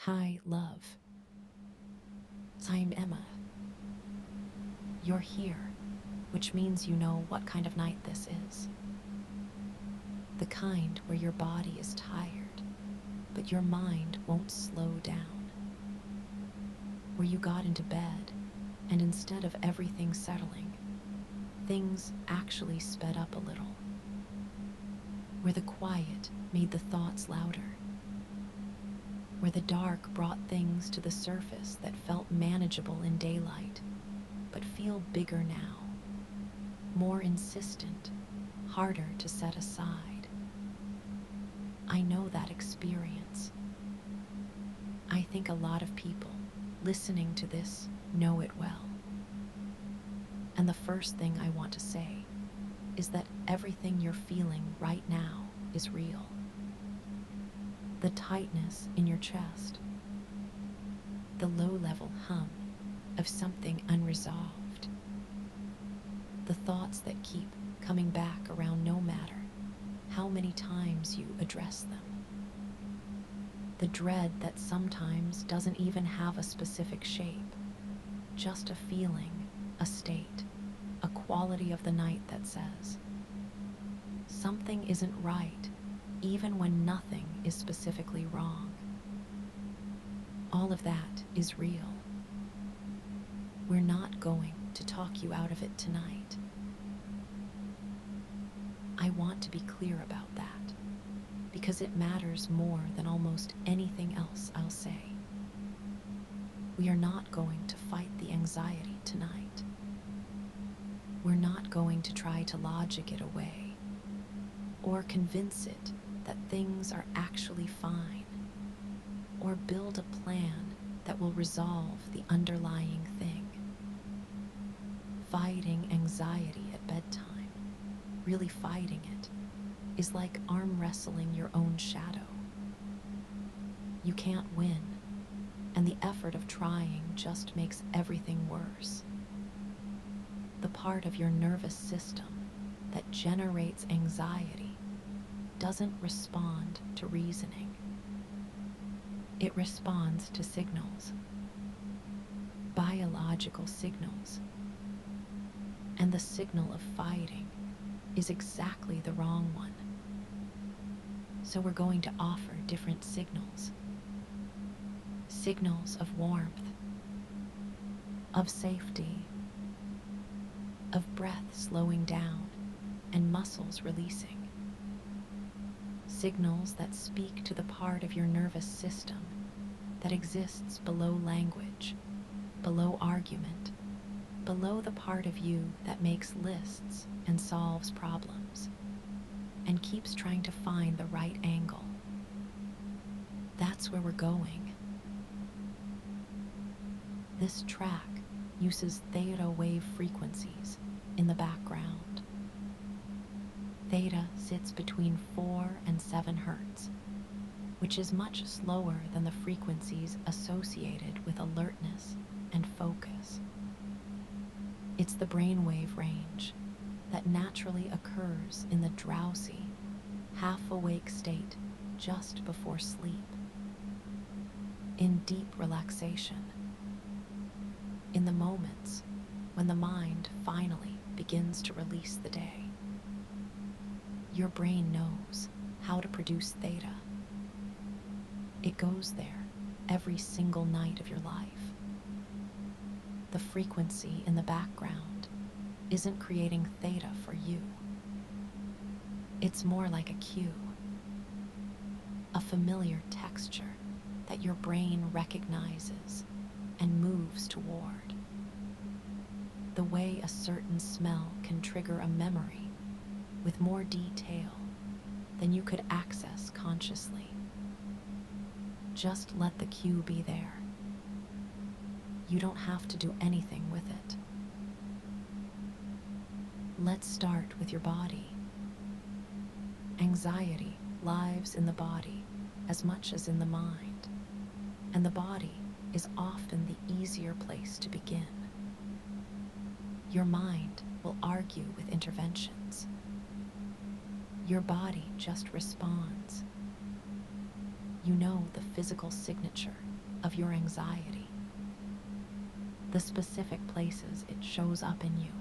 Hi, love. I'm Emma. You're here, which means you know what kind of night this is. The kind where your body is tired, but your mind won't slow down. Where you got into bed, and instead of everything settling, things actually sped up a little. Where the quiet made the thoughts louder. Where the dark brought things to the surface that felt manageable in daylight, but feel bigger now. More insistent, harder to set aside. I know that experience. I think a lot of people listening to this know it well. And the first thing I want to say is that everything you're feeling right now is real. The tightness in your chest, the low-level hum of something unresolved, the thoughts that keep coming back around no matter how many times you address them. The dread that sometimes doesn't even have a specific shape, just a feeling, a state, a quality of the night that says, something isn't right, even when nothing is specifically wrong. All of that is real. We're not going to talk you out of it tonight. I want to be clear about that, because it matters more than almost anything else I'll say. We are not going to fight the anxiety tonight. We're not going to try to logic it away, or convince it that things are actually fine, or build a plan that will resolve the underlying thing. Fighting anxiety at bedtime, really fighting it, is like arm wrestling your own shadow. You can't win, and the effort of trying just makes everything worse. The part of your nervous system that generates anxiety doesn't respond to reasoning. It responds to signals, biological signals, and the signal of fighting is exactly the wrong one. So we're going to offer different signals. Signals of warmth, of safety, of breath slowing down and muscles releasing. Signals that speak to the part of your nervous system that exists below language, below argument, below the part of you that makes lists and solves problems, and keeps trying to find the right angle. That's where we're going. This track uses theta wave frequencies in the background. Theta sits between 4 and 7 hertz, which is much slower than the frequencies associated with alertness and focus. It's the brainwave range that naturally occurs in the drowsy, half-awake state just before sleep, in deep relaxation, in the moments when the mind finally begins to release the day. Your brain knows how to produce theta. It goes there every single night of your life. The frequency in the background isn't creating theta for you. It's more like a cue, a familiar texture that your brain recognizes and moves toward. The way a certain smell can trigger a memory with more detail than you could access consciously. Just let the cue be there. You don't have to do anything with it. Let's start with your body. Anxiety lives in the body as much as in the mind, and the body is often the easier place to begin. Your mind will argue with interventions. Your body just responds. you know the physical signature of your anxiety, the specific places it shows up in you.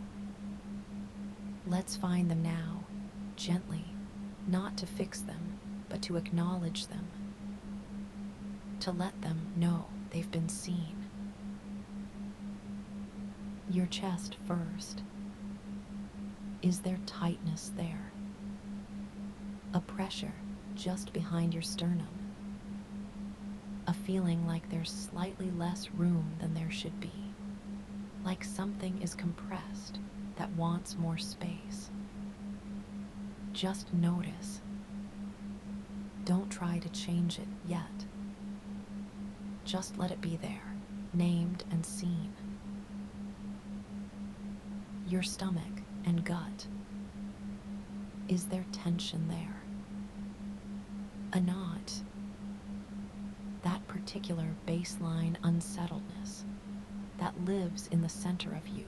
Let's find them now, gently, not to fix them, but to acknowledge them, to let them know they've been seen. Your chest first. Is there tightness there? A pressure just behind your sternum? A feeling like there's slightly less room than there should be? Like something is compressed that wants more space? Just notice. Don't try to change it yet. Just let it be there, named and seen. Your stomach and gut. Is there tension there? A knot? That particular baseline unsettledness that lives in the center of you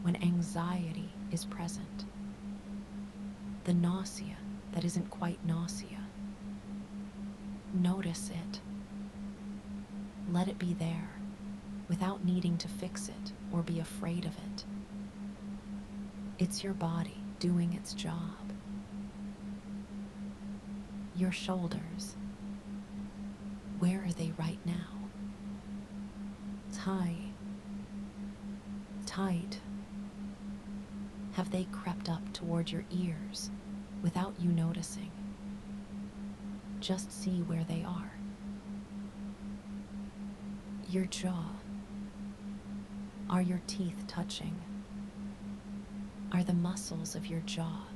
when anxiety is present. The nausea that isn't quite nausea. Notice it. Let it be there without needing to fix it or be afraid of it. It's your body doing its job. Your shoulders. Where are they right now? Tight. Have they crept up toward your ears without you noticing? Just see where they are. Your jaw. Are your teeth touching? Are the muscles of your jaw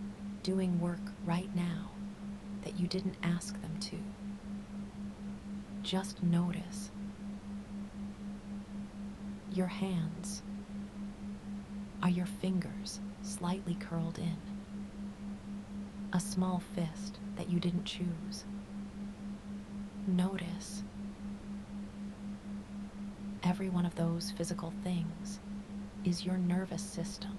doing work right now that you didn't ask them to? Just notice. Your hands. Are your fingers slightly curled in? A small fist that you didn't choose? Notice. Every one of those physical things is your nervous system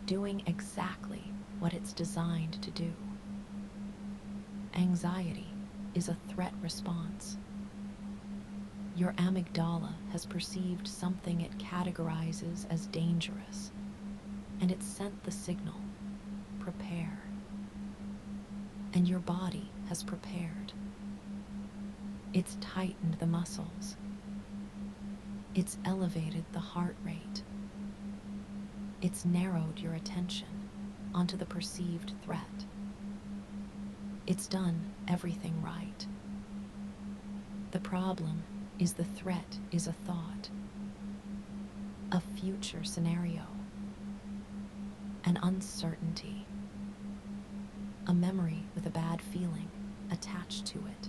doing exactly what it's designed to do. Anxiety is a threat response. Your amygdala has perceived something it categorizes as dangerous, and it sent the signal, prepare. And your body has prepared. It's tightened the muscles. It's elevated the heart rate. It's narrowed your attention onto the perceived threat. It's done everything right. The problem is the threat is a thought, a future scenario, an uncertainty, a memory with a bad feeling attached to it.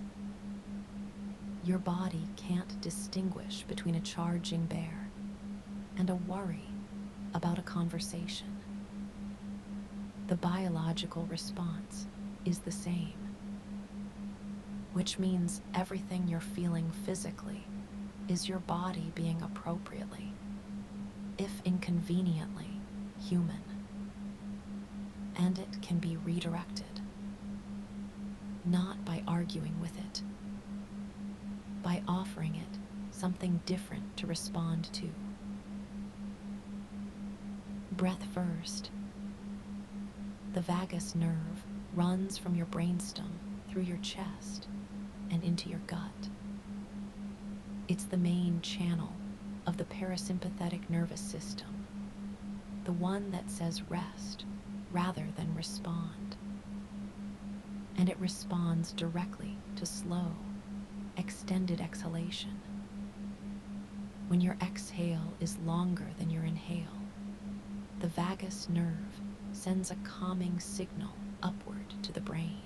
Your body can't distinguish between a charging bear and a worry about a conversation. The biological response is the same, which means everything you're feeling physically is your body being appropriately, if inconveniently, human. And it can be redirected, not by arguing with it, by offering it something different to respond to. Breath first. The vagus nerve runs from your brainstem through your chest and into your gut. It's the main channel of the parasympathetic nervous system, the one that says rest rather than respond. And it responds directly to slow, extended exhalation. When your exhale is longer than your inhale, the vagus nerve sends a calming signal upward to the brain.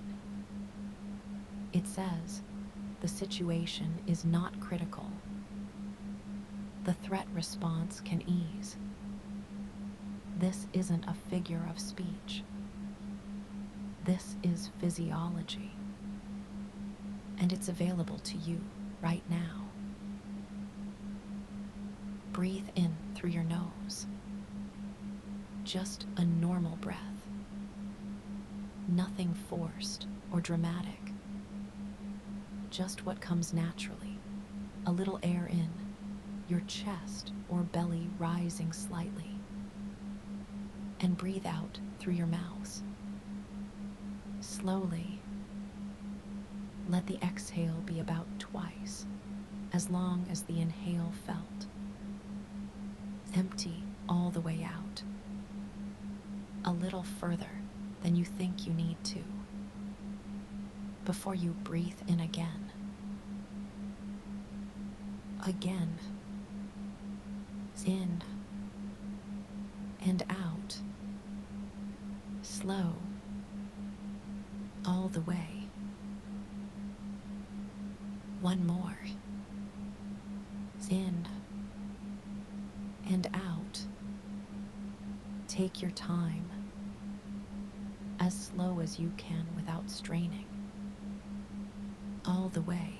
It says, the situation is not critical. The threat response can ease. This isn't a figure of speech. This is physiology. And it's available to you right now. Breathe in through your nose. Just a normal breath. Nothing forced or dramatic. just what comes naturally. A little air in, your chest or belly rising slightly. And breathe out through your mouth. Slowly, let the exhale be about twice, as long as the inhale felt. Empty all the way out, a little further than you think you need to, before you breathe in again. Again. In and out. Slow. All the way. One more. In and out. Take your time, as slow as you can without straining. All the way.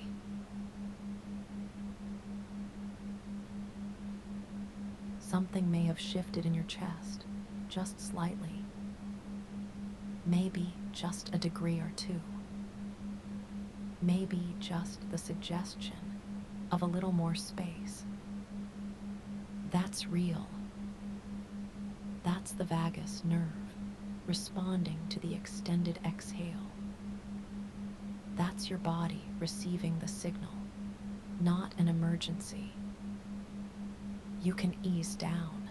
Something may have shifted in your chest, just slightly. Maybe just a degree or two. Maybe just the suggestion of a little more space. That's real. That's the vagus nerve responding to the extended exhale. That's your body receiving the signal, not an emergency. You can ease down.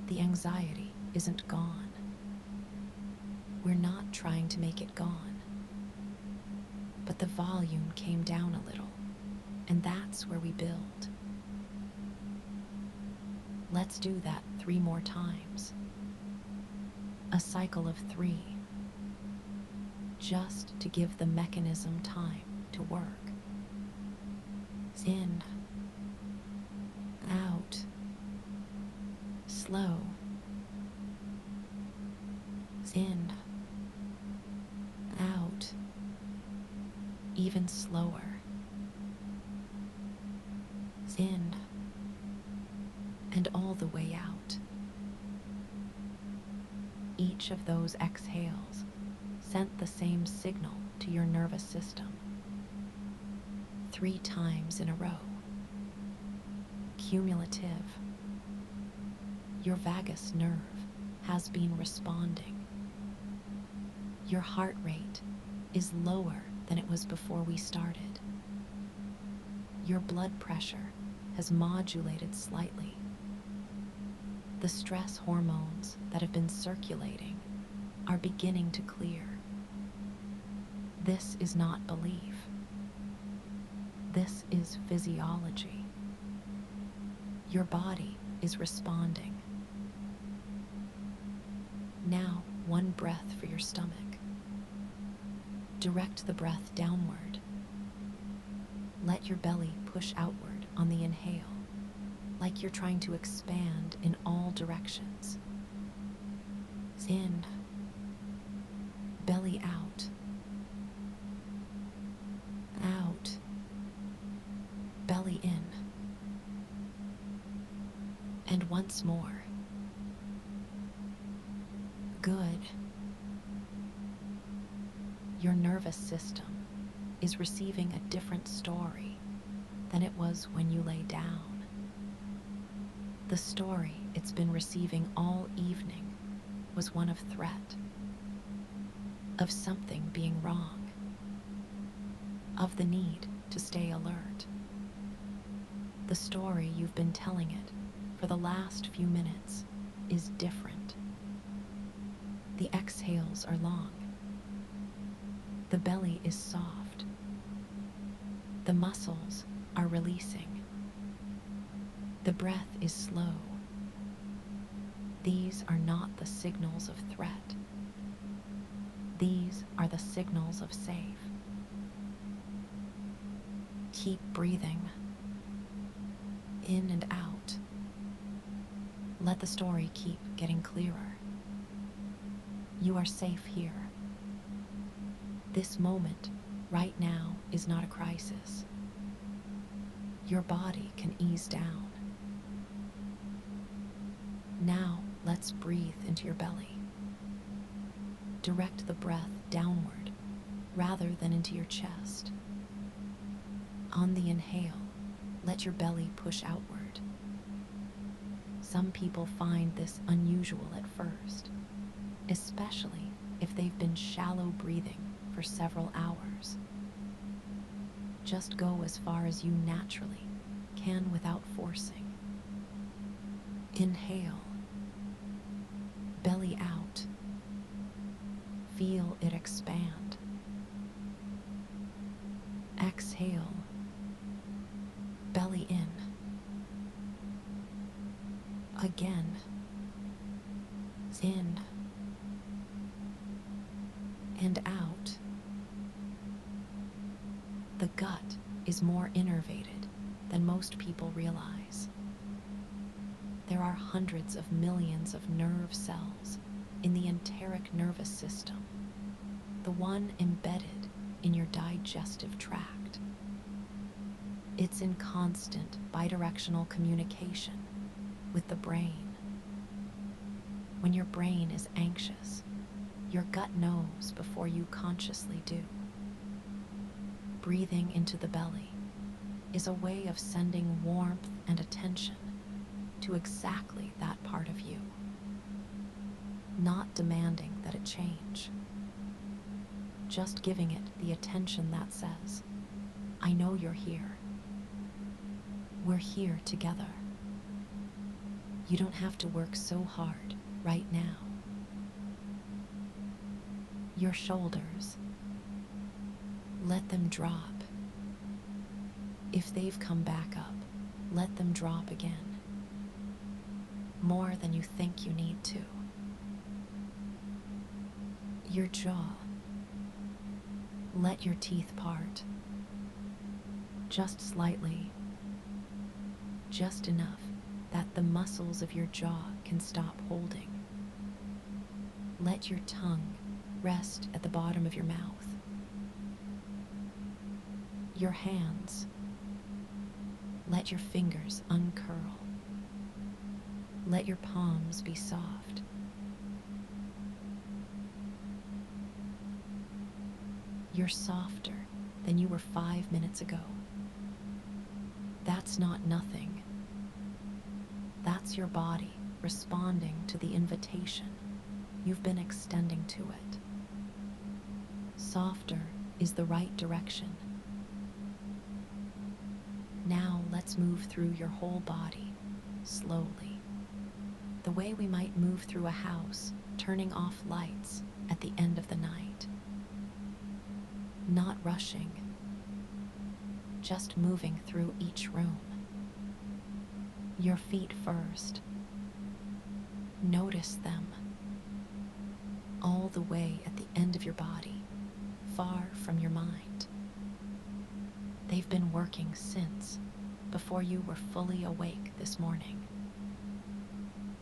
The anxiety isn't gone. We're not trying to make it gone. But the volume came down a little, and that's where we build. Let's do that 3 more times. A cycle of 3, just to give the mechanism time to work. In, out, slow, in, out, even slower, in, and all the way out. Each of those exhales sent the same signal to your nervous system. 3 times in a row. Cumulative. Your vagus nerve has been responding. Your heart rate is lower than it was before we started. Your blood pressure has modulated slightly. The stress hormones that have been circulating are beginning to clear. This is not belief. This is physiology. Your body is responding. Now, 1 breath for your stomach. Direct the breath downward. Let your belly push outward on the inhale, like you're trying to expand in all directions. In, belly out, out, belly in, and once more. Good. Your nervous system is receiving a different story than it was when you lay down. The story it's been receiving all evening was one of threat, of something being wrong, of the need to stay alert. The story you've been telling it for the last few minutes is different. The exhales are long. The belly is soft. The muscles are releasing. The breath is slow. These are not the signals of threat. These are the signals of safe. Keep breathing. In and out. Let the story keep getting clearer. You are safe here. This moment, right now, is not a crisis. Your body can ease down. Now, let's breathe into your belly. Direct the breath downward, rather than into your chest. On the inhale, let your belly push outward. Some people find this unusual at first, especially if they've been shallow breathing for several hours. Just go as far as you naturally can without forcing. Inhale, belly out. Feel it expand. Exhale, belly in. Again, in and out. The gut is more innervated than most people realize. There are hundreds of millions of nerve cells in the enteric nervous system, the one embedded in your digestive tract. It's in constant bidirectional communication with the brain. When your brain is anxious, your gut knows before you consciously do. Breathing into the belly is a way of sending warmth and attention to exactly that part of you, not demanding that it change, just giving it the attention that says, I know you're here. We're here together. You don't have to work so hard right now. Your shoulders, let them drop. If they've come back up, let them drop again. More than you think you need to. Your jaw, let your teeth part. Just slightly. Just enough that the muscles of your jaw can stop holding. Let your tongue rest at the bottom of your mouth. Your hands, let your fingers uncurl. Let your palms be soft. You're softer than you were 5 minutes ago. That's not nothing. That's your body responding to the invitation you've been extending to it. Softer is the right direction. Now let's move through your whole body, slowly. The way we might move through a house, turning off lights at the end of the night. Not rushing, just moving through each room. Your feet first. Notice them, all the way at the end of your body, far from your mind. They've been working since before you were fully awake this morning.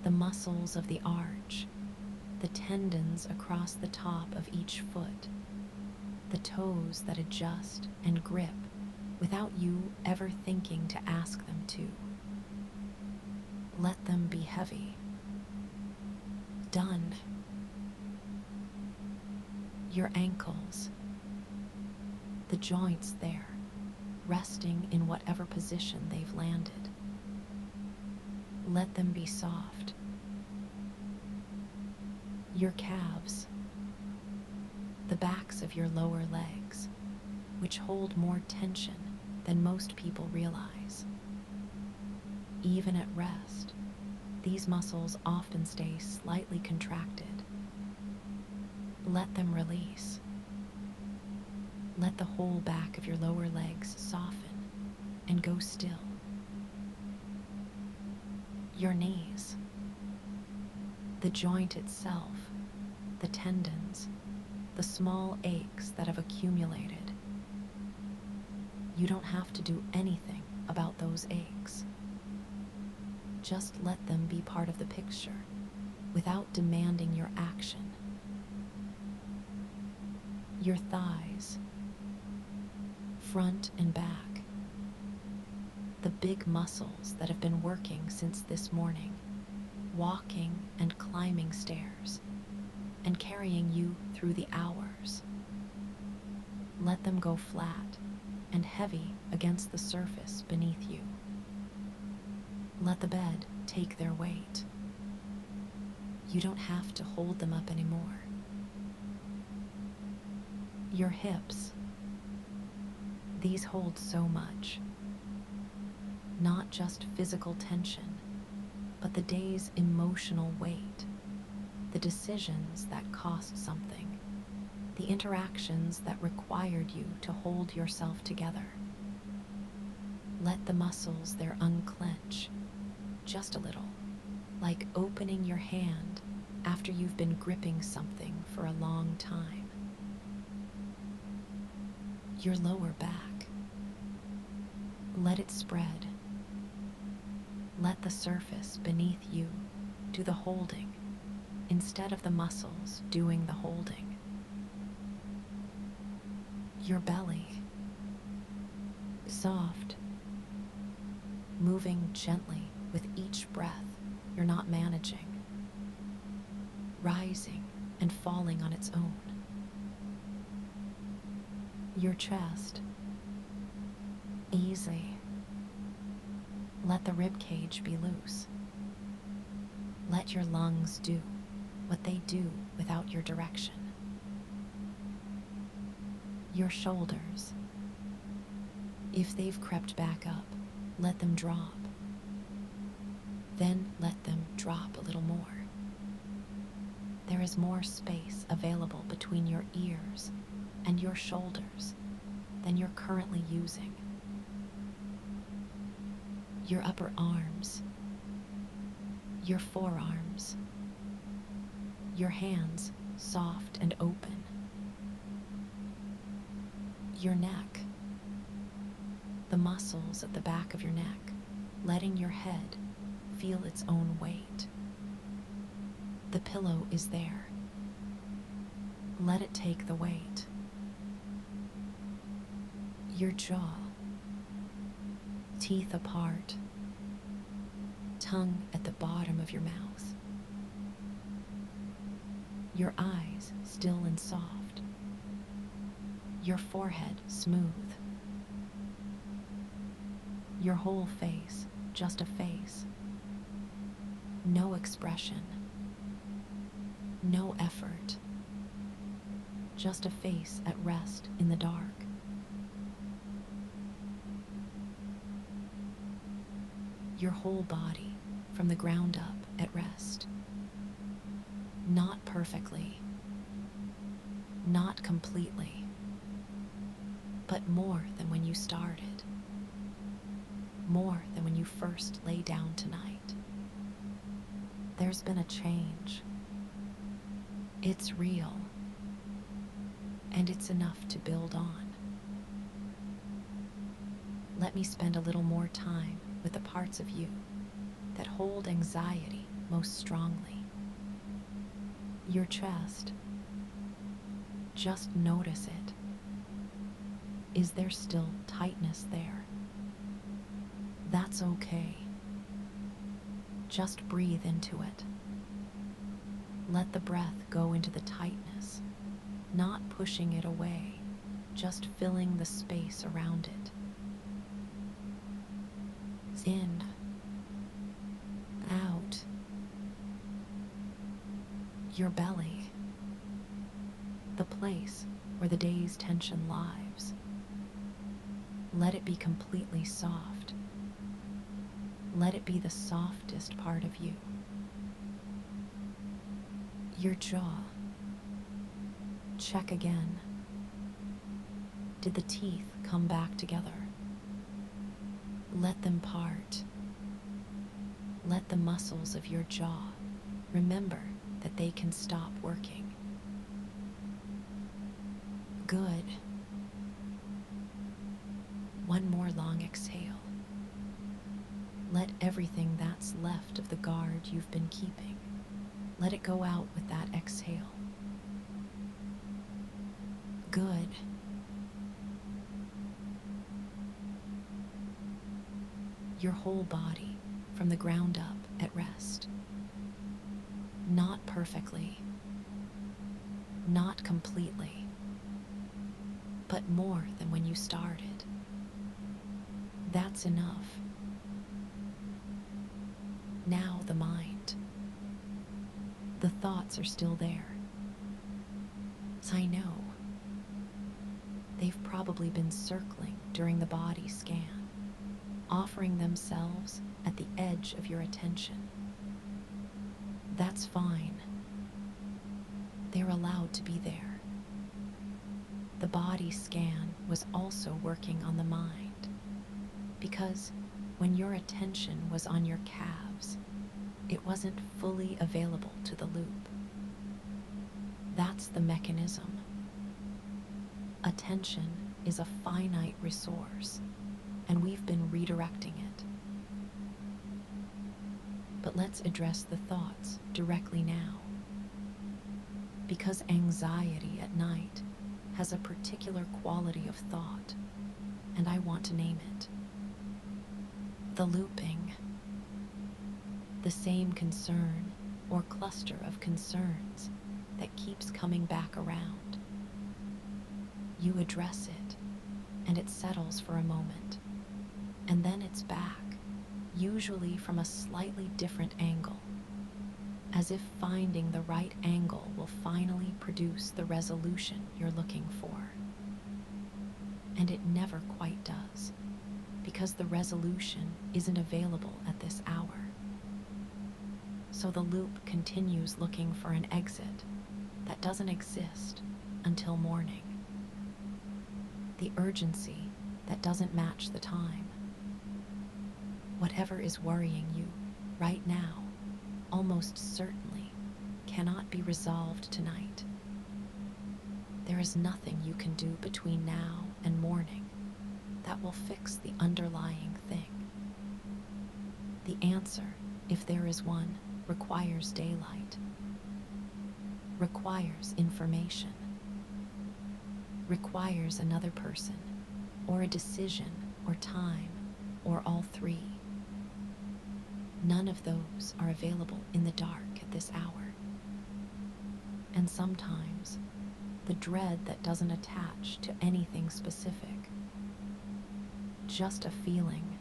The muscles of the arch, the tendons across the top of each foot, the toes that adjust and grip without you ever thinking to ask them to. Let them be heavy. Done. Your ankles, the joints there, resting in whatever position they've landed. Let them be soft. Your calves, the backs of your lower legs, which hold more tension than most people realize. Even at rest, these muscles often stay slightly contracted. Let them release. Let the whole back of your lower legs soften and go still. Your knees, the joint itself, the tendons, the small aches that have accumulated. You don't have to do anything about those aches. Just let them be part of the picture without demanding your action. Your thighs, front and back, the big muscles that have been working since this morning, walking and climbing stairs and carrying you through the hours. Let them go flat and heavy against the surface beneath you. Let the bed take their weight. You don't have to hold them up anymore. Your hips, these hold so much. Not just physical tension, but the day's emotional weight, the decisions that cost something, the interactions that required you to hold yourself together. Let the muscles there unclench, just a little, like opening your hand after you've been gripping something for a long time. Your lower back, let it spread. Let the surface beneath you do the holding instead of the muscles doing the holding. Your belly, soft, moving gently with each breath you're not managing, rising and falling on its own. Your chest, easy. Let the rib cage be loose. Let your lungs do what they do without your direction. Your shoulders, if they've crept back up, let them drop. Then let them drop a little more. There is more space available between your ears and your shoulders than you're currently using. Your upper arms, your forearms, your hands soft and open. Your neck, the muscles at the back of your neck, letting your head feel its own weight. The pillow is there. Let it take the weight. Your jaw, teeth apart, tongue at the bottom of your mouth. Your eyes still and soft. Your forehead smooth. Your whole face just a face. No expression. No effort. Just a face at rest in the dark. Your whole body from the ground up at rest. Not perfectly, not completely, but more than when you started, more than when you first lay down tonight. There's been a change. It's real, and it's enough to build on. Let me spend a little more time with the parts of you that hold anxiety most strongly. Your chest, just notice it. Is there still tightness there? That's okay. Just breathe into it. Let the breath go into the tightness, not pushing it away, just filling the space around it. In, out. Your belly, the place where the day's tension lives. Let it be completely soft. Let it be the softest part of you. Your jaw, check again. Did the teeth come back together? Let them part. Let the muscles of your jaw remember that they can stop working. Good. One more long exhale. Let everything that's left of the guard you've been keeping, let it go out with that exhale. Good. Your whole body from the ground up at rest. Not perfectly, not completely, but more than when you started. That's enough. Now the mind. The thoughts are still there. I know. They've probably been circling during the body scan, offering themselves at the edge of your attention. That's fine. They're allowed to be there. The body scan was also working on the mind, because when your attention was on your calves, it wasn't fully available to the loop. That's the mechanism. Attention is a finite resource, and we've been redirecting it. But let's address the thoughts directly now. Because anxiety at night has a particular quality of thought, and I want to name it. The looping. The same concern or cluster of concerns that keeps coming back around. You address it, and it settles for a moment, and then it's back, usually from a slightly different angle, as if finding the right angle will finally produce the resolution you're looking for. And it never quite does, because the resolution isn't available at this hour. So the loop continues looking for an exit that doesn't exist until morning. The urgency that doesn't match the time. Whatever is worrying you right now almost certainly cannot be resolved tonight. There is nothing you can do between now and morning that will fix the underlying thing. The answer, if there is one, requires daylight, requires information, requires another person, or a decision, or time, or all three. None of those are available in the dark at this hour. And sometimes, the dread that doesn't attach to anything specific, just a feeling,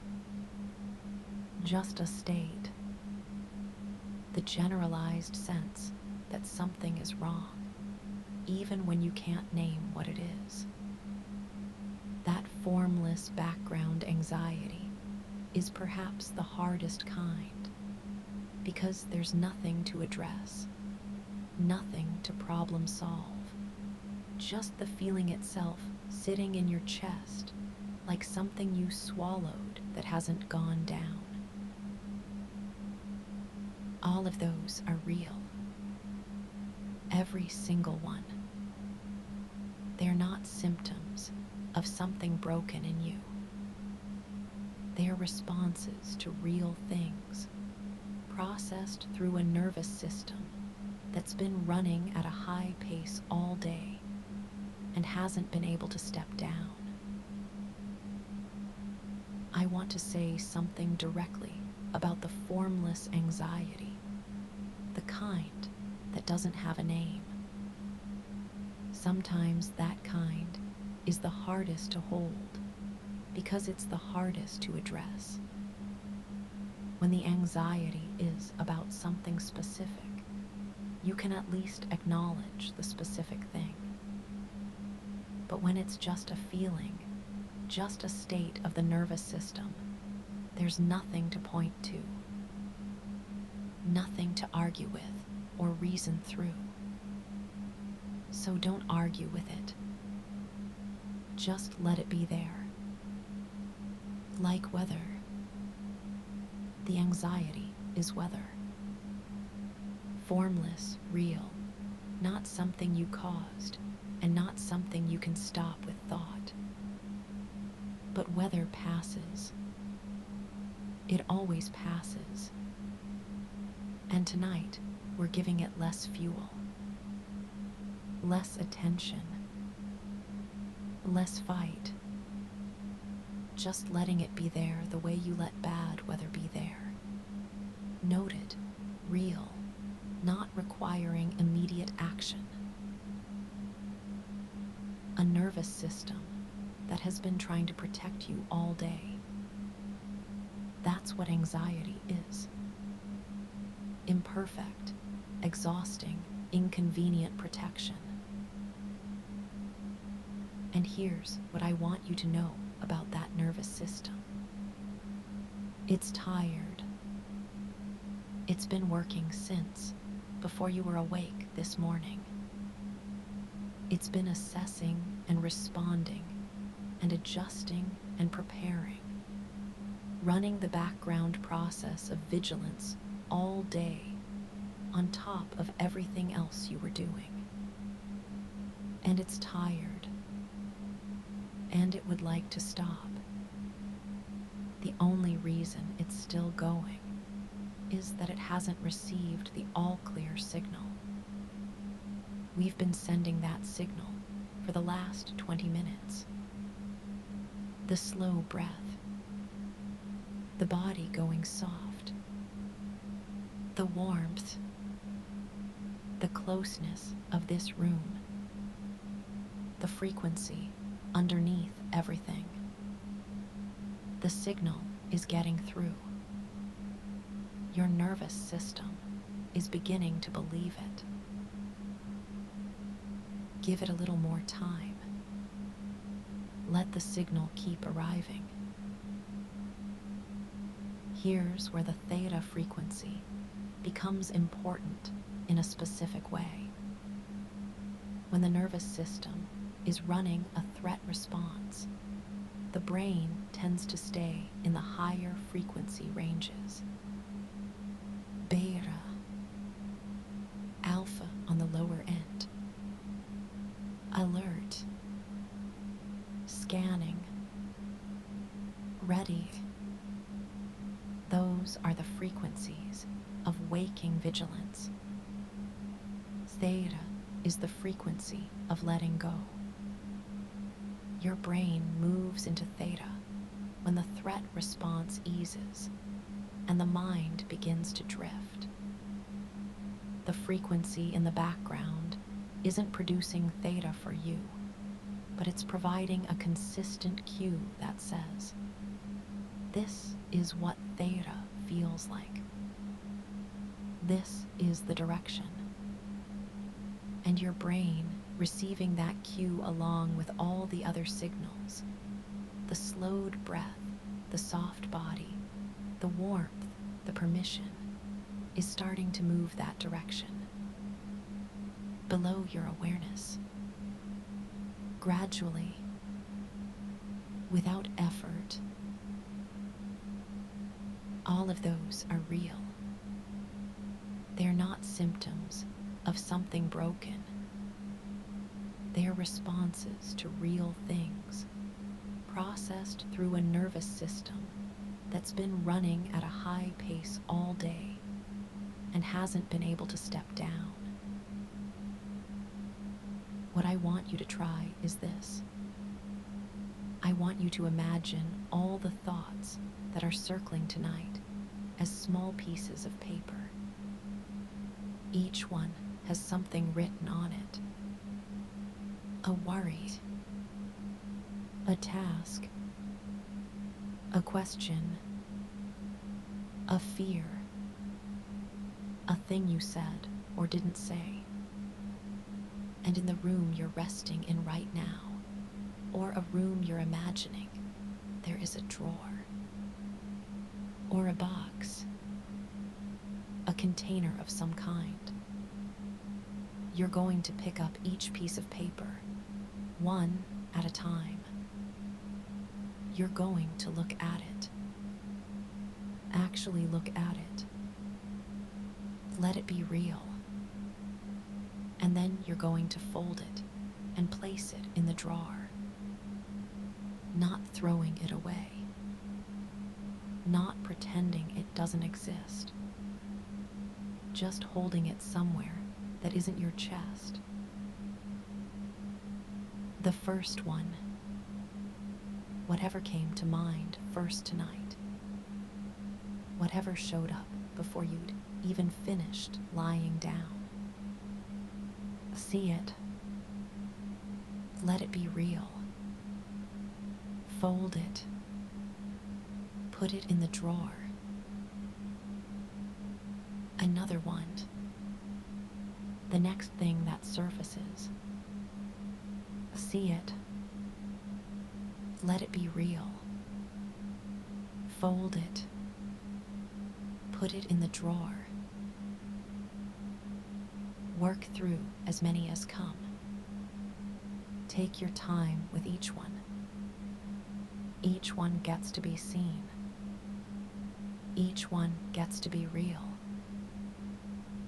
just a state, the generalized sense that something is wrong, even when you can't name what it is. That formless background anxiety is perhaps the hardest kind, because there's nothing to address, nothing to problem solve, just the feeling itself sitting in your chest like something you swallowed that hasn't gone down. All of those are real. Every single one. They're not symptoms of something broken in you. They are responses to real things, processed through a nervous system that's been running at a high pace all day and hasn't been able to step down. I want to say something directly about the formless anxiety, the kind that doesn't have a name. Sometimes that kind is the hardest to hold because it's the hardest to address. When the anxiety is about something specific, you can at least acknowledge the specific thing. But when it's just a feeling, just a state of the nervous system, there's nothing to point to, nothing to argue with or reason through. So don't argue with it. Just let it be there. Like weather. The anxiety is weather. Formless, real, not something you caused, and not something you can stop with thought. But weather passes. It always passes. And tonight, we're giving it less fuel, less attention, less fight. Just letting it be there the way you let bad weather be there. Noted, real, not requiring immediate action. A nervous system has been trying to protect you all day. That's what anxiety is. Imperfect, exhausting, inconvenient protection. And here's what I want you to know about that nervous system. It's tired. It's been working since before you were awake this morning. It's been assessing and responding and adjusting and preparing, running the background process of vigilance all day on top of everything else you were doing. And it's tired, and it would like to stop. The only reason it's still going is that it hasn't received the all-clear signal. We've been sending that signal for the last 20 minutes. The slow breath, the body going soft, the warmth, the closeness of this room, the frequency underneath everything. The signal is getting through. Your nervous system is beginning to believe it. Give it a little more time. Let the signal keep arriving. Here's where the theta frequency becomes important in a specific way. When the nervous system is running a threat response, the brain tends to stay in the higher frequency ranges. Beta, alpha on the lower end. Alert, scanning, ready. Those are the frequencies of waking vigilance. Theta is the frequency of letting go. Your brain moves into theta when the threat response eases and the mind begins to drift. The frequency in the background isn't producing theta for you, but it's providing a consistent cue that says, this is what theta feels like. This is the direction. And your brain receiving that cue along with all the other signals, the slowed breath, the soft body, the warmth, the permission, is starting to move that direction. Below your awareness. Gradually, without effort. All of those are real. They're not symptoms of something broken. They are responses to real things, processed through a nervous system that's been running at a high pace all day and hasn't been able to step down. What I want you to try is this. I want you to imagine all the thoughts that are circling tonight as small pieces of paper. Each one has something written on it. A worry, a task, a question, a fear, a thing you said or didn't say. And in the room you're resting in right now, or a room you're imagining, there is a drawer, or a box, a container of some kind. You're going to pick up each piece of paper, one at a time. You're going to look at it. Actually look at it. Let it be real. And then you're going to fold it and place it in the drawer. Not throwing it away. Not pretending it doesn't exist. Just holding it somewhere that isn't your chest. The first one. Whatever came to mind first tonight. Whatever showed up before you'd even finished lying down. See it. Let it be real. Fold it. Put it in the drawer. Another one. The next thing that surfaces. See it. Let it be real. Fold it. Put it in the drawer. Work through as many as come. Take your time with each one. Each one gets to be seen. Each one gets to be real.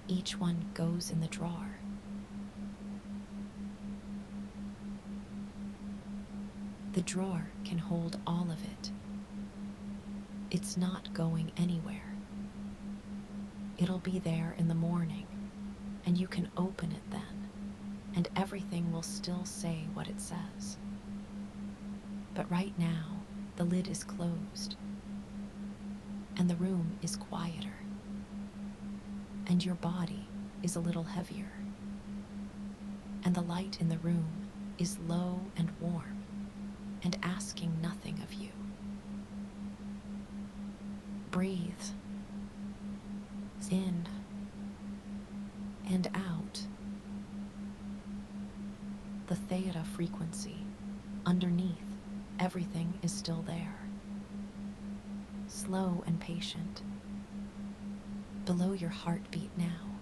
Each one goes in the drawer. The drawer can hold all of it. It's not going anywhere. It'll be there in the morning, and you can open it then, and everything will still say what it says. But right now, the lid is closed, and the room is quieter, and your body is a little heavier, and the light in the room is low and warm, and asking nothing of you. Breathe in and out. The theta frequency underneath everything is still there. Slow and patient. Below your heartbeat now.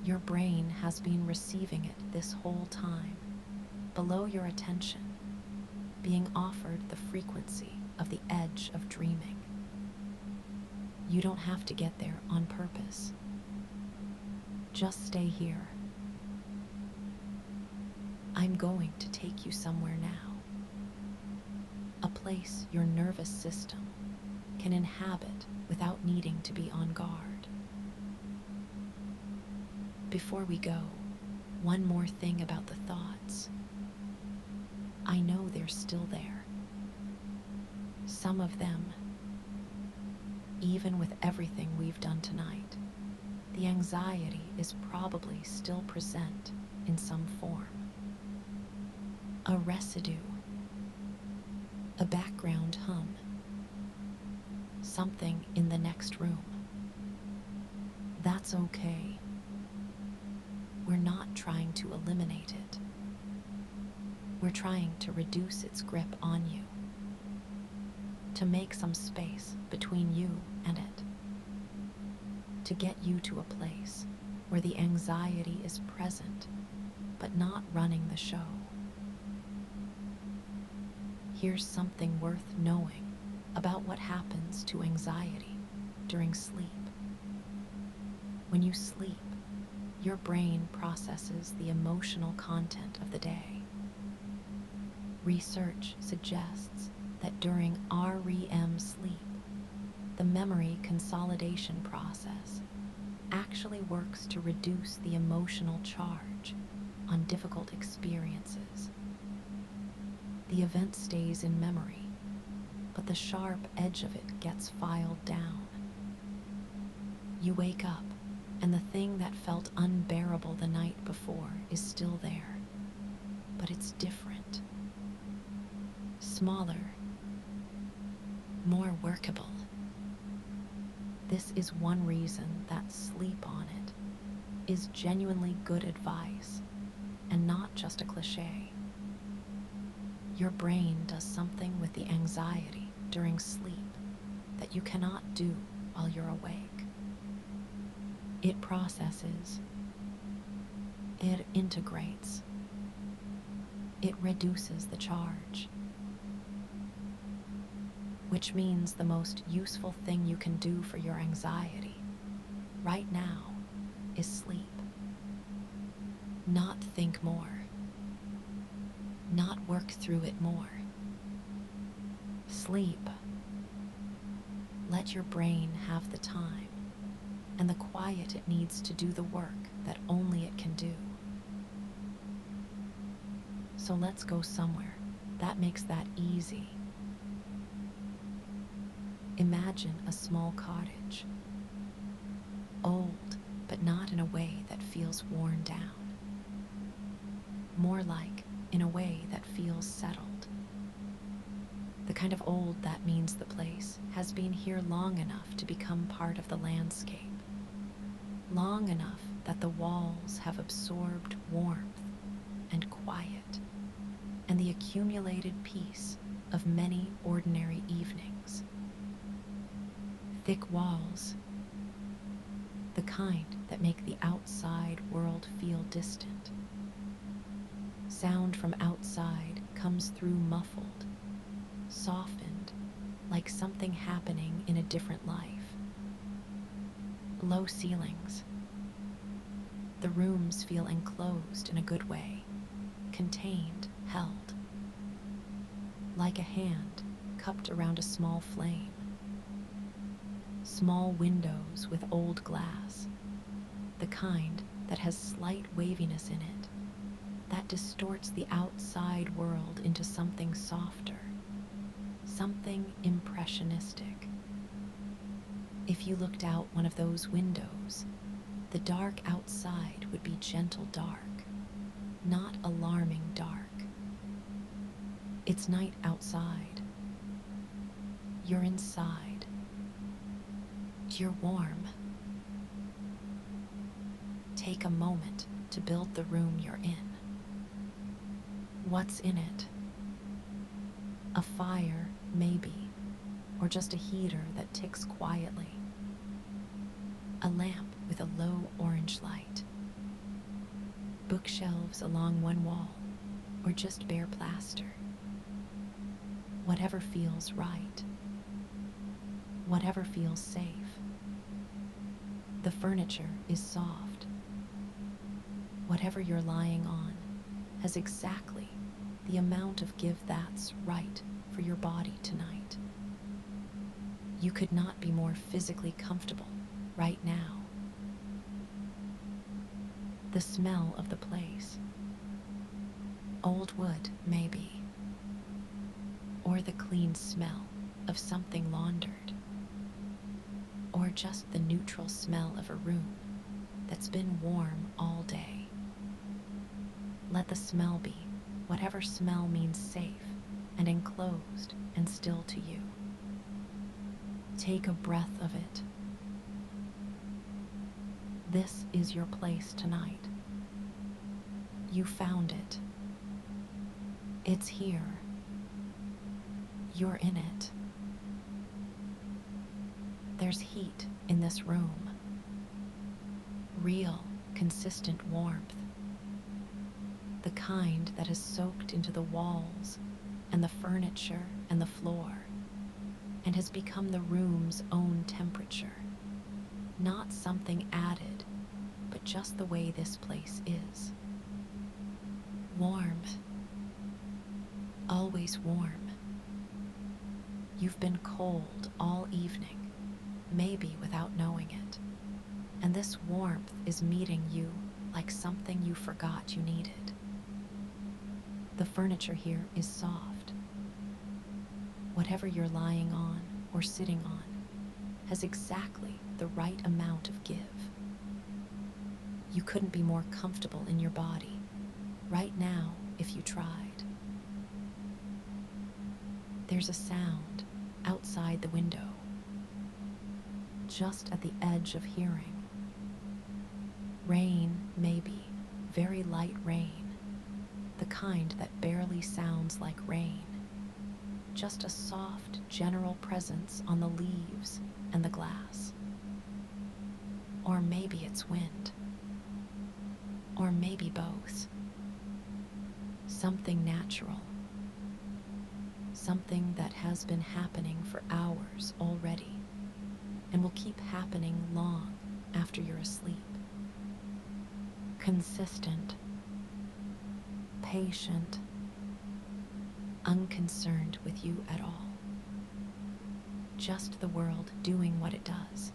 Your brain has been receiving it this whole time. Below your attention, being offered the frequency of the edge of dreaming. You don't have to get there on purpose. Just stay here. I'm going to take you somewhere now. A place your nervous system can inhabit without needing to be on guard. Before we go, one more thing about the thoughts. I know they're still there. Some of them, even with everything we've done tonight, the anxiety is probably still present in some form. A residue, a background hum, something in the next room. That's okay. We're not trying to eliminate it. We're trying to reduce its grip on you, to make some space between you and it, to get you to a place where the anxiety is present, but not running the show. Here's something worth knowing about what happens to anxiety during sleep. When you sleep, your brain processes the emotional content of the day. Research suggests that during REM sleep, the memory consolidation process actually works to reduce the emotional charge on difficult experiences. The event stays in memory, but the sharp edge of it gets filed down. You wake up, and the thing that felt unbearable the night before is still there, but it's different. Smaller, more workable. This is one reason that sleep on it is genuinely good advice and not just a cliche. Your brain does something with the anxiety during sleep that you cannot do while you're awake. It processes, it integrates, it reduces the charge, which means the most useful thing you can do for your anxiety right now is sleep. Not think more, not work through it more. Sleep. Let your brain have the time and the quiet it needs to do the work that only it can do. So let's go somewhere that makes that easy. Imagine a small cottage, old, but not in a way that feels worn down. More like in a way that feels settled. kind of old that means the place has been here long enough to become part of the landscape, long enough that the walls have absorbed warmth and quiet and the accumulated peace of many ordinary evenings. Thick walls, the kind that make the outside world feel distant. Sound from outside comes through muffled, softened, like something happening in a different life. Low ceilings. The rooms feel enclosed in a good way, contained, held. Like a hand cupped around a small flame. Small windows with old glass, the kind that has slight waviness in it, that distorts the outside world into something softer, something impressionistic. If you looked out one of those windows, the dark outside would be gentle dark, not alarming dark. It's night outside. You're inside. You're warm. Take a moment to build the room you're in. What's in it? A fire, maybe, or just a heater that ticks quietly. A lamp with a low orange light. Bookshelves along one wall, or just bare plaster. Whatever feels right. Whatever feels safe. The furniture is soft. Whatever you're lying on has exactly the amount of give that's right for your body tonight. You could not be more physically comfortable right now. The smell of the place. Old wood, maybe. Or the clean smell of something laundered. Or just the neutral smell of a room that's been warm all day. Let the smell be whatever smell means safe and enclosed and still to you. Take a breath of it. This is your place tonight. You found it. It's here. You're in it. There's heat in this room. Real, consistent warmth. The kind that has soaked into the walls and the furniture and the floor and has become the room's own temperature. Not something added, but just the way this place is. Warm. Always warm. You've been cold all evening, maybe without knowing it, and this warmth is meeting you like something you forgot you needed. The furniture here is soft. Whatever you're lying on or sitting on has exactly the right amount of give. You couldn't be more comfortable in your body right now if you tried. There's a sound outside the window, just at the edge of hearing. Rain, maybe, very light rain, the kind that barely sounds like rain. Just a soft, general presence on the leaves and the glass. Or maybe it's wind. Or maybe both. Something natural. Something that has been happening for hours already and will keep happening long after you're asleep. Consistent. Patient. Unconcerned with you at all. Just the world doing what it does.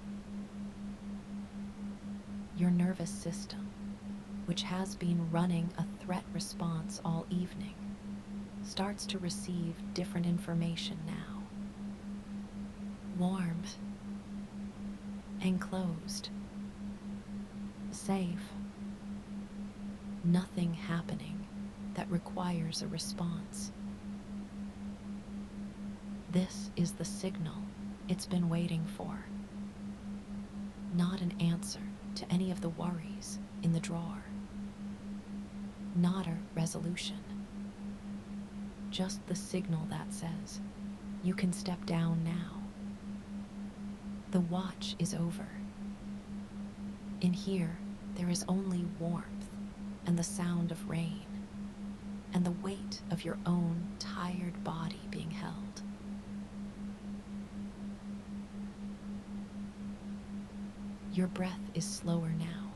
Your nervous system, which has been running a threat response all evening, starts to receive different information now. Warm. Enclosed. Safe. Nothing happening that requires a response. This is the signal it's been waiting for. Not an answer to any of the worries in the drawer. Not a resolution. Just the signal that says, you can step down now. The watch is over. In here, there is only warmth and the sound of rain and the weight of your own tired body being held. Your breath is slower now.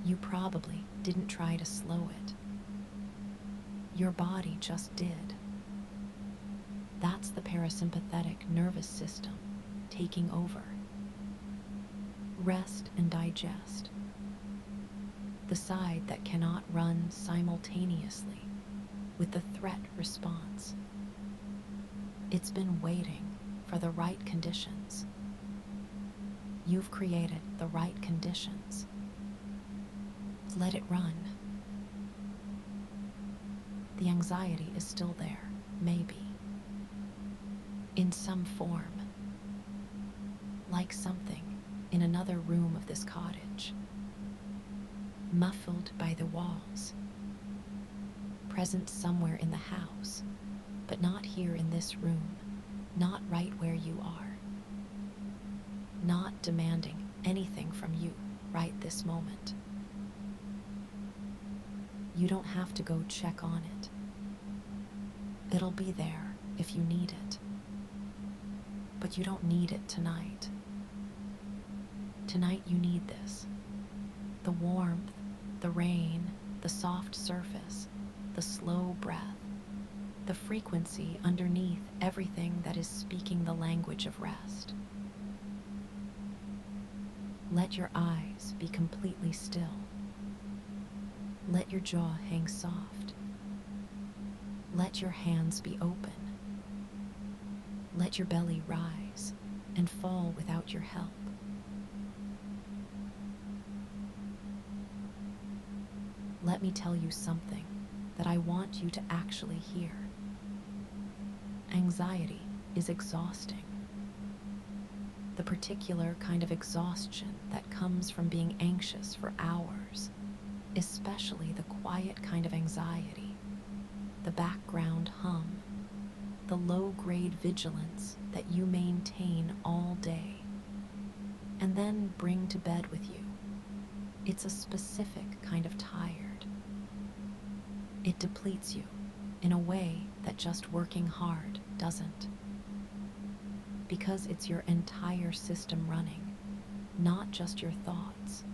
You probably didn't try to slow it. Your body just did. That's the parasympathetic nervous system taking over. Rest and digest. The side that cannot run simultaneously with the threat response. It's been waiting for the right conditions. You've created the right conditions. Let it run. The anxiety is still there, maybe. In some form. Like something in another room of this cottage. Muffled by the walls. Present somewhere in the house, but not here in this room, not right where you are. Not demanding anything from you right this moment. You don't have to go check on it. It'll be there if you need it. But you don't need it tonight. Tonight you need this. The warmth, the rain, the soft surface, the slow breath, the frequency underneath everything that is speaking the language of rest. Let your eyes be completely still. Let your jaw hang soft. Let your hands be open. Let your belly rise and fall without your help. Let me tell you something that I want you to actually hear. Anxiety is exhausting. The particular kind of exhaustion that comes from being anxious for hours, especially the quiet kind of anxiety, the background hum, the low-grade vigilance that you maintain all day, and then bring to bed with you. It's a specific kind of tired. It depletes you in a way that just working hard doesn't. Because it's your entire system running, not just your thoughts.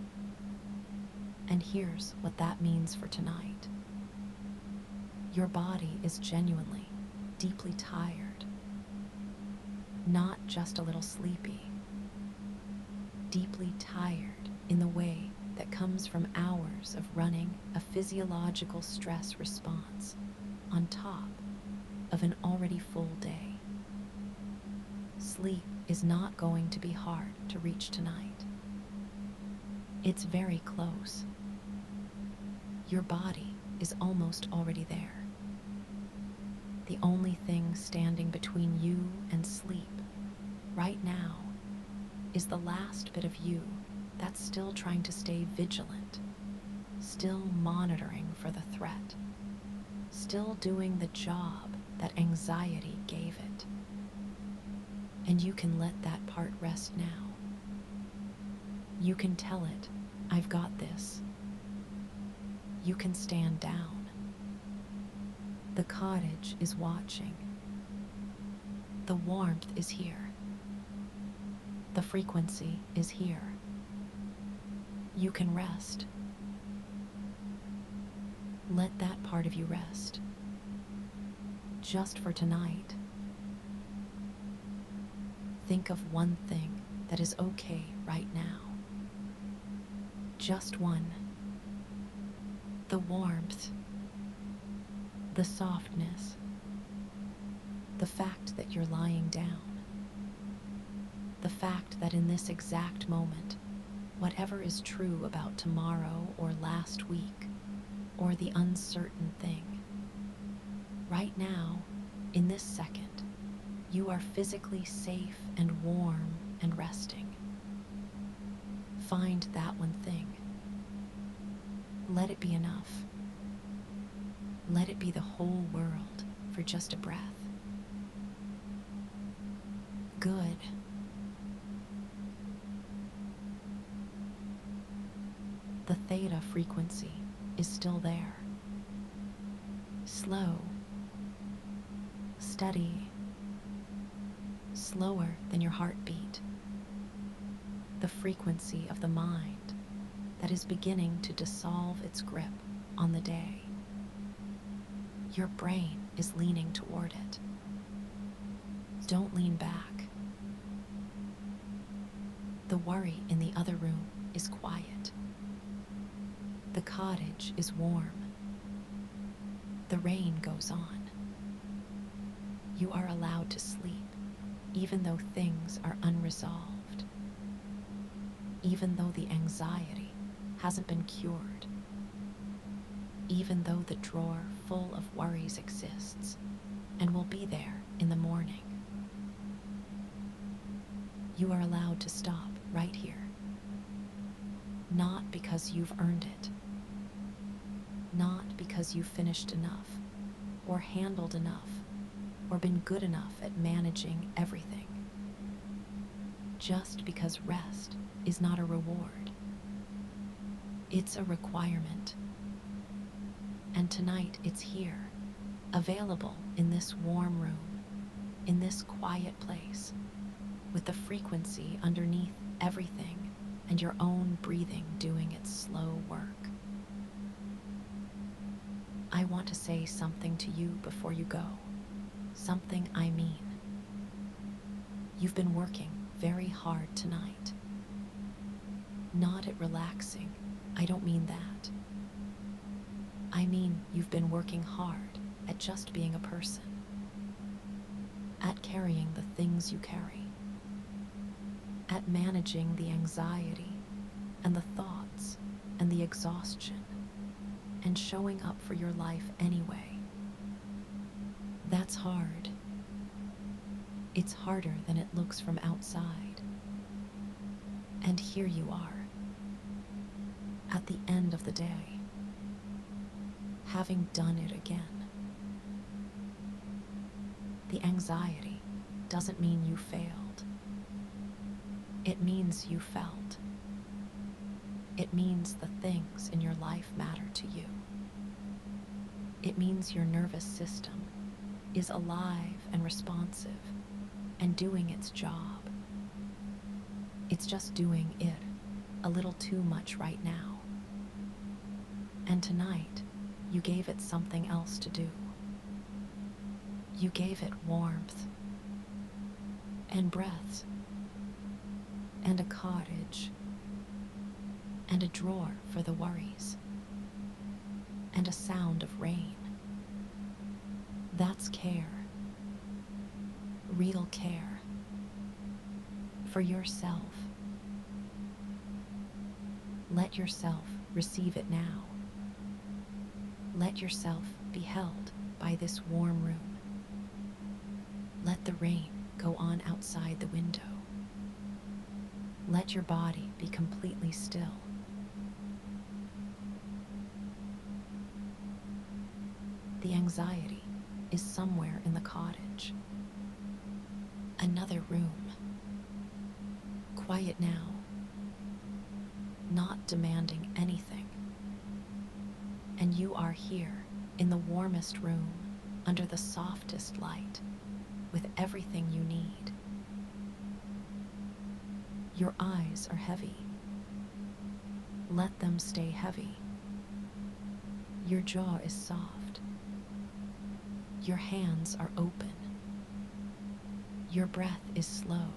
And here's what that means for tonight. Your body is genuinely, deeply tired. Not just a little sleepy. Deeply tired in the way that comes from hours of running a physiological stress response on top of an already full day. Sleep is not going to be hard to reach tonight. It's very close. Your body is almost already there. The only thing standing between you and sleep right now is the last bit of you that's still trying to stay vigilant, still monitoring for the threat, still doing the job that anxiety gave it. And you can let that part rest now. You can tell it, I've got this. You can stand down. The cottage is watching. The warmth is here. The frequency is here. You can rest. Let that part of you rest. Just for tonight. Think of one thing that is okay right now. Just one. The warmth. The softness. The fact that you're lying down. The fact that in this exact moment, whatever is true about tomorrow or last week, or the uncertain thing, right now, in this second, You are physically safe and warm and resting. Find that one thing. Let it be enough. Let it be the whole world for just a breath. Good. The theta frequency is still there. Slow, steady, slower than your heartbeat. The frequency of the mind that is beginning to dissolve its grip on the day. Your brain is leaning toward it. Don't lean back. The worry in the other room is quiet. The cottage is warm. The rain goes on. You are allowed to sleep, even though things are unresolved. Even though the anxiety hasn't been cured. Even though the drawer full of worries exists and will be there in the morning. You are allowed to stop right here. Not because you've earned it. Not because you've finished enough, or handled enough, or been good enough at managing everything. Just because rest is not a reward. It's a requirement. And tonight it's here, available in this warm room, in this quiet place, with the frequency underneath everything and your own breathing doing its slow work. I want to say something to you before you go. Something I mean. You've been working very hard tonight. Not at relaxing. I don't mean that. I mean you've been working hard at just being a person. At carrying the things you carry. At managing the anxiety and the thoughts and the exhaustion. And showing up for your life anyway. That's hard. It's harder than it looks from outside. And here you are, at the end of the day, having done it again. The anxiety doesn't mean you failed. It means you felt. It means the things in your life matter to you. It means your nervous system is alive and responsive and doing its job. It's just doing it a little too much right now. And tonight, you gave it something else to do. You gave it warmth and breaths and a cottage and a drawer for the worries, and a sound of rain. That's care. Real care. For yourself. Let yourself receive it now. Let yourself be held by this warm room. Let the rain go on outside the window. Let your body be completely still. The anxiety is somewhere in the cottage. Another room. Quiet now. Not demanding anything. And you are here in the warmest room, under the softest light, with everything you need. Your eyes are heavy. Let them stay heavy. Your jaw is soft. Your hands are open. Your breath is slow.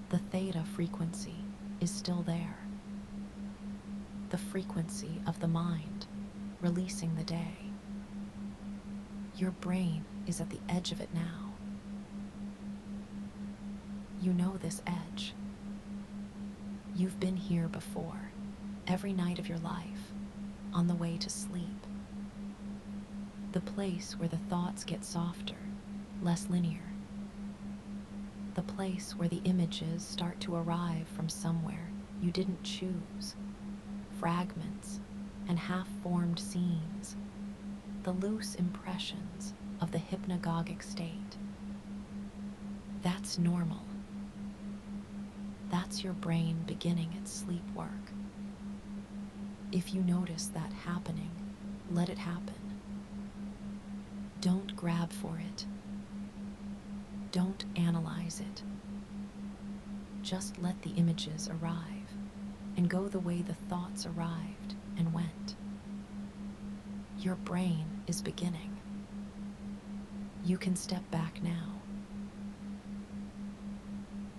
The theta frequency is still there. The frequency of the mind, releasing the day. Your brain is at the edge of it now. You know this edge. You've been here before, every night of your life, on the way to sleep. The place where the thoughts get softer less linear. The place where the images start to arrive from somewhere you didn't choose. Fragments and half-formed scenes, the loose impressions of the hypnagogic state. That's normal. That's your brain beginning its sleep work. If you notice that happening, let it happen. Don't grab for it. Don't analyze it. Just let the images arrive and go the way the thoughts arrived and went. Your brain is beginning. You can step back now.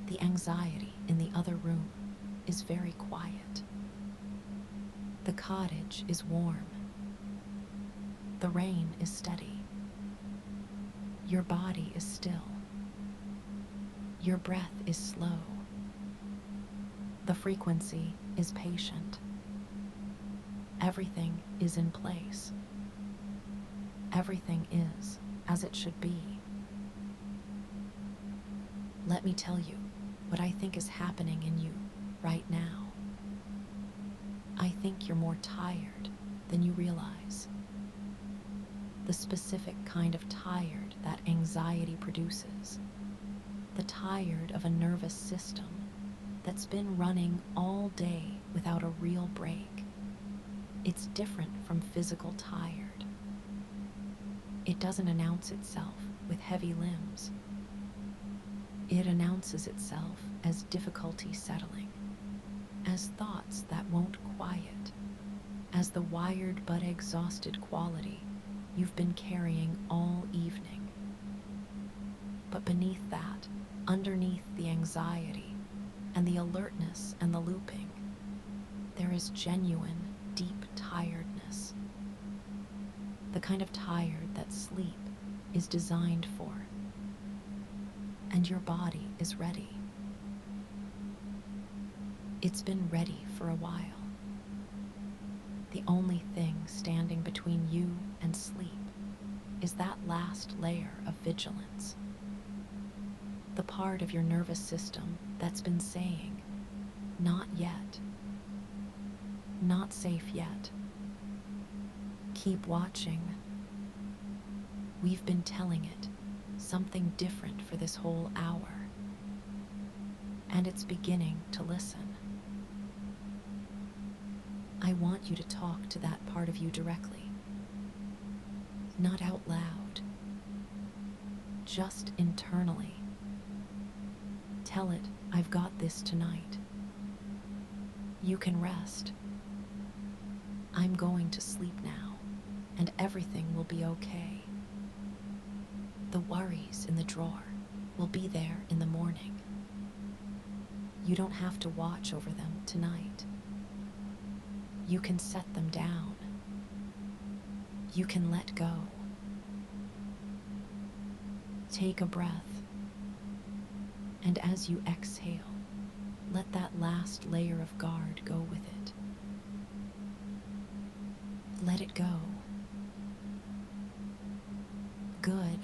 The anxiety in the other room is very quiet. The cottage is warm. The rain is steady. Your body is still. Your breath is slow. The frequency is patient. Everything is in place. Everything is as it should be. Let me tell you what I think is happening in you right now. I think you're more tired than you realize. The specific kind of tired that anxiety produces. The tired of a nervous system that's been running all day without a real break. It's different from physical tired. It doesn't announce itself with heavy limbs. It announces itself as difficulty settling, as thoughts that won't quiet, as the wired but exhausted quality you've been carrying all evening. But beneath that, underneath the anxiety and the alertness and the looping, there is genuine, deep tiredness. The kind of tired that sleep is designed for. And your body is ready. It's been ready for a while. The only thing standing between you and sleep is that last layer of vigilance. The part of your nervous system that's been saying, not yet, not safe yet. Keep watching. We've been telling it something different for this whole hour, and it's beginning to listen. I want you to talk to that part of you directly, not out loud, just internally. Tell it, I've got this tonight. You can rest. I'm going to sleep now, and everything will be okay. The worries in the drawer will be there in the morning. You don't have to watch over them tonight. You can set them down. You can let go. Take a breath, and as you exhale, let that last layer of guard go with it. Let it go. Good.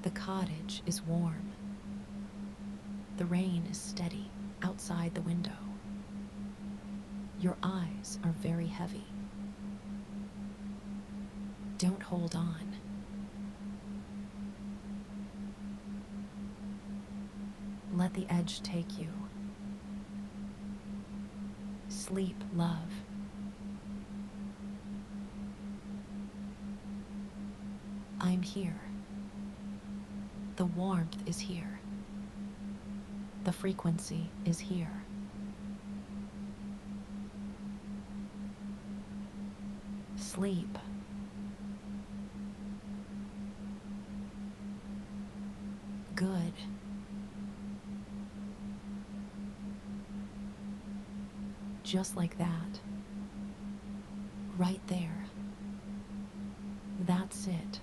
The cottage is warm. The rain is steady outside the window. Your eyes are very heavy. Don't hold on. Let the edge take you. Sleep, love. I'm here. The warmth is here. The frequency is here. Sleep. Good. Just like that. Right there. That's it.